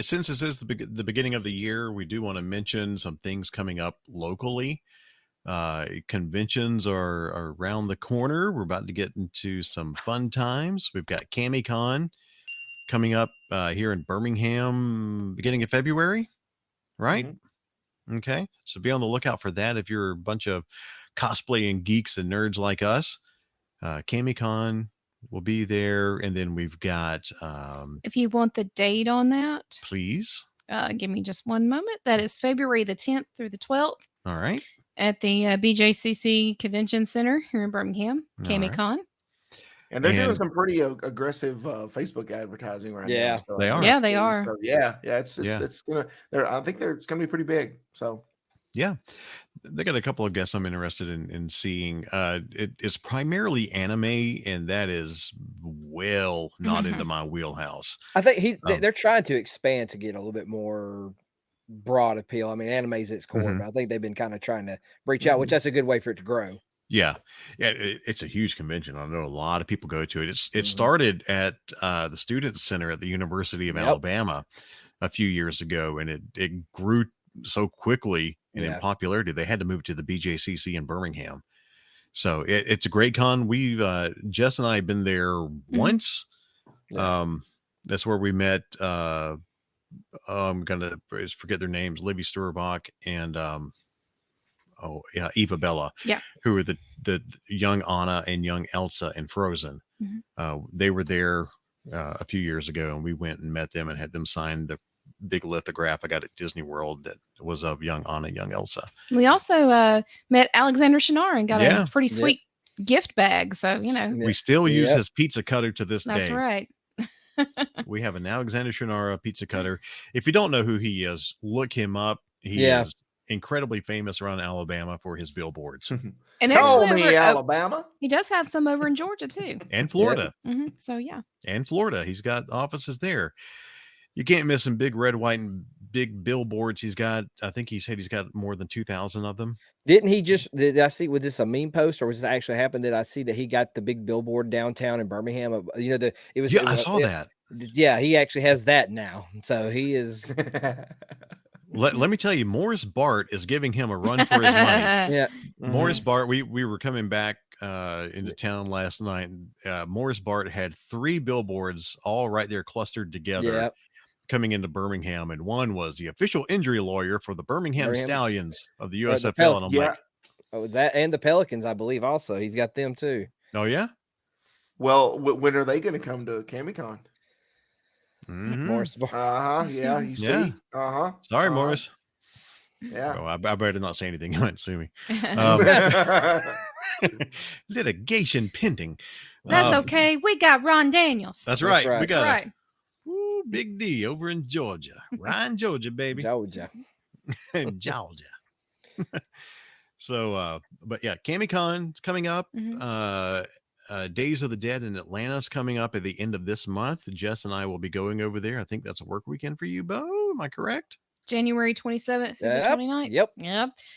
Since this is the beginning of the year, we do want to mention some things coming up locally. Conventions are around the corner. We're about to get into some fun times. We've got CamiCon coming up here in Birmingham beginning of February, right? Mm-hmm. Okay. So be on the lookout for that if you're a bunch of cosplaying geeks and nerds like us. CamiCon will be there. And then we've got if you want the date on that, please give me just one moment. That is February the 10th through the 12th. All right. At the BJCC Convention Center here in Birmingham, CamiCon. And they're doing some pretty aggressive Facebook advertising right now. So they are. Yeah, they are. So it's gonna. I think it's gonna be pretty big. So yeah, they got a couple of guests I'm interested in seeing. It's primarily anime, and that is well not into my wheelhouse. I think they're trying to expand to get a little bit more broad appeal. I mean, anime is its core, but I think they've been kind of trying to reach out, which that's a good way for it to grow. Yeah, it's a huge convention. I know a lot of people go to it. It started at the Student Center at the University of Alabama a few years ago, and it grew so quickly and in popularity they had to move to the BJCC in Birmingham. So it's a great con. We've Jess and I have been there once. That's where we met. I'm gonna forget their names. Libby Sturbach and Eva Bella, who were the young Anna and young Elsa in Frozen. They were there a few years ago, and we went and met them and had them sign the big lithograph I got at Disney World that was of young Anna, young Elsa. We also met Alexander Shinar and got a pretty sweet gift bag. So we still use his pizza cutter to this day. That's right. We have an Alexander Shinar pizza cutter. If you don't know who he is, look him up. He is incredibly famous around Alabama for his billboards. And call me Alabama. He does have some over in Georgia too, and Florida. So and Florida. He's got offices there. You can't miss him. Big red, white, and big billboards. He's got. I think he said he's got more than 2,000 of them. Didn't he just? Did I see? Was this a meme post or was this actually happened? Did I see that he got the big billboard downtown in Birmingham? It was. Yeah, I saw that. Yeah, he actually has that now. So he is. Let me tell you, Morris Bart is giving him a run for his money. Morris Bart, we were coming back into town last night. Morris Bart had 3 billboards all right there clustered together coming into Birmingham. And one was the official injury lawyer for the Birmingham Stallions of the USFL. And I'm like, oh, that and the Pelicans, I believe also. He's got them too. Oh, yeah? Well, when are they going to come to CamiCon? Morris Bart. Yeah, you see. Sorry, Morris. Yeah. Oh, I better not say anything. You might sue me. Litigation pending. That's okay. We got Ron Daniels. That's right. We got Big D over in Georgia. Ryan, Georgia, baby. Georgia. Georgia. So, but yeah, CamiCon's coming up. Days of the Dead in Atlanta is coming up at the end of this month. Jess and I will be going over there. I think that's a work weekend for you, Bo. Am I correct? January 27th through the 29th. Yep.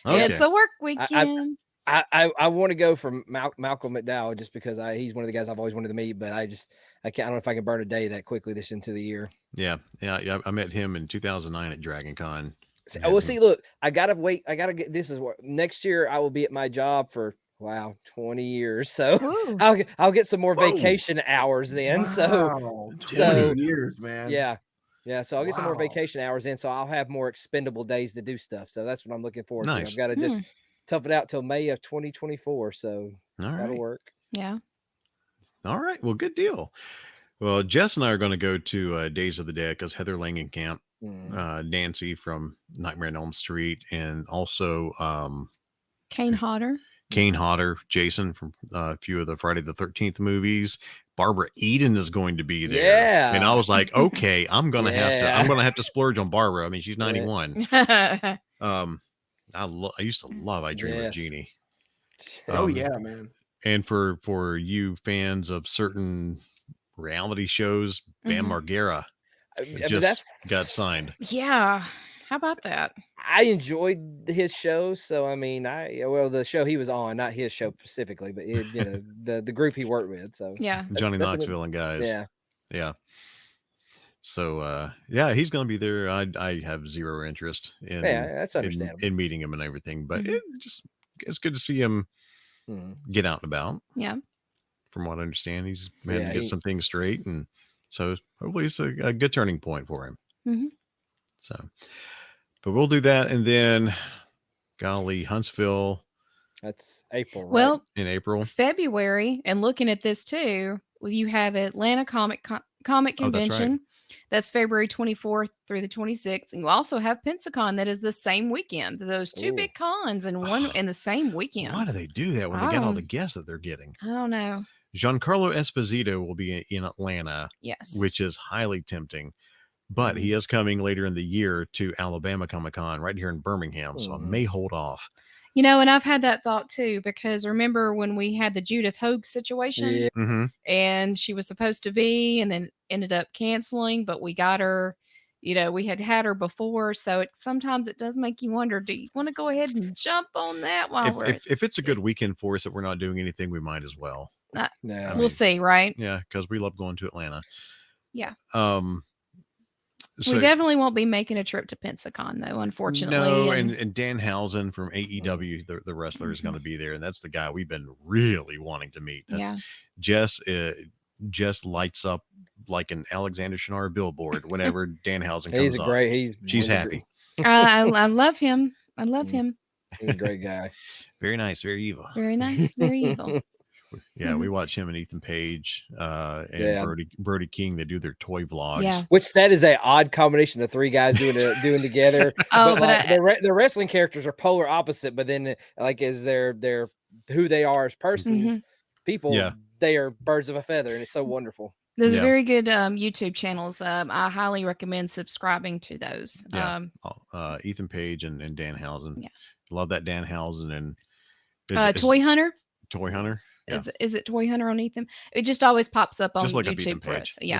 Okay. It's a work weekend. I want to go from Malcolm McDowell just because he's one of the guys I've always wanted to meet, but I can't. I don't know if I can burn a day that quickly this into the year. Yeah. I met him in 2009 at Dragon Con. Well, see, look, I gotta wait. I gotta get. This is what next year I will be at my job for 20 years. So I'll get some more vacation hours then. Wow. So 20 years, man. Yeah. So I'll get some more vacation hours in. So I'll have more expendable days to do stuff. So that's what I'm looking forward to. I've got to just tough it out till May of 2024. So that'll work. Yeah. All right. Well, good deal. Well, Jess and I are going to go to Days of the Dead because Heather Langenkamp, Nancy from Nightmare on Elm Street, and also Kane Hodder, Jason from a few of the Friday the 13th movies. Barbara Eden is going to be there. Yeah. And I was like, okay, I'm going to have to splurge on Barbara. I mean, she's 91. I used to love I Dream of Jeannie. Oh yeah, man. And for you fans of certain reality shows, Bam Margera just got signed. Yeah. How about that? I enjoyed his show. So, I mean, the show he was on, not his show specifically, but the group he worked with. So yeah, Johnny Knoxville and guys. Yeah. Yeah. So yeah, he's going to be there. I have zero interest in that's understandable in meeting him and everything, but Mm-hmm. it's good to see him get out and about. Yeah. From what I understand, he's managed to get some things straight, and so hopefully it's a good turning point for him. Mm-hmm. So, but we'll do that, and then, golly, Huntsville. That's April, right? Well, in April, February, and looking at this too, you have Atlanta Comic Convention. That's February 24th through the 26th, and you also have Pensacon that is the same weekend. Those two big cons in one in the same weekend. Why do they do that when they get all the guests that they're getting? I don't know. Giancarlo Esposito will be in Atlanta, yes, which is highly tempting. But he is coming later in the year to Alabama Comic Con right here in Birmingham, so I may hold off. You know, and I've had that thought too, because remember when we had the Judith Hogue situation, and she was supposed to be, and then ended up canceling, but we got her. You know, we had her before, so sometimes it does make you wonder: do you want to go ahead and jump on that while if it's a good weekend for us that we're not doing anything, we might as well. We'll see, right? Yeah, because we love going to Atlanta. Yeah. So, we definitely won't be making a trip to Pensacon, though, unfortunately. No, and Danhausen from AEW, the wrestler, is going to be there, and that's the guy we've been really wanting to meet. Jess lights up like an Alexander Shinara billboard whenever Danhausen comes on. She's happy. I love him. I love him. He's a great guy. Very nice, very evil. Very nice, very evil. Yeah, we watch him and Ethan Page and Brody King. They do their toy vlogs. Yeah. Which that is a odd combination of three guys doing together. But like, the wrestling characters are polar opposite, but then like as they're who they are as persons, people, they are birds of a feather, and it's so wonderful. There's very good YouTube channels. I highly recommend subscribing to those. Yeah. Ethan Page and Danhausen. Yeah. Love that Danhausen and Toy Hunter. Toy Hunter. Yeah. Is it Toy Hunter on Ethan? It just always pops up on YouTube for us. Yeah.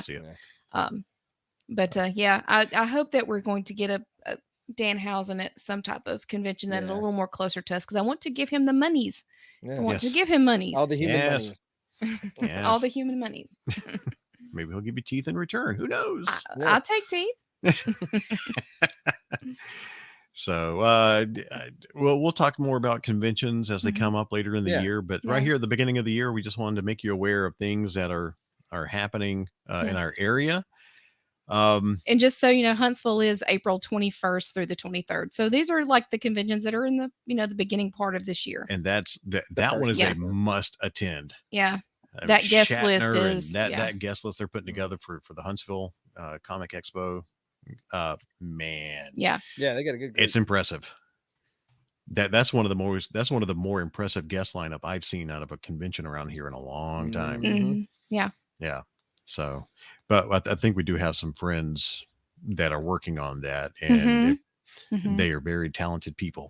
But yeah, I hope that we're going to get a Danhausen at some type of convention that is a little more closer to us, because I want to give him the monies. I want to give him monies. All the human monies. All the human monies. Maybe he'll give you teeth in return. Who knows? I'll take teeth. So we'll talk more about conventions as they come up later in the year, but right here at the beginning of the year, we just wanted to make you aware of things that are happening in our area. And just so you know, Huntsville is April 21st through the 23rd. So these are like the conventions that are in the the beginning part of this year. And that one is a must attend. Yeah. That guest list is that guest list they're putting together for the Huntsville Comic Expo. Man. Yeah, they got a good group. It's impressive. That's one of the more impressive guest lineup I've seen out of a convention around here in a long time. Yeah. So, but I think we do have some friends that are working on that, and they are very talented people.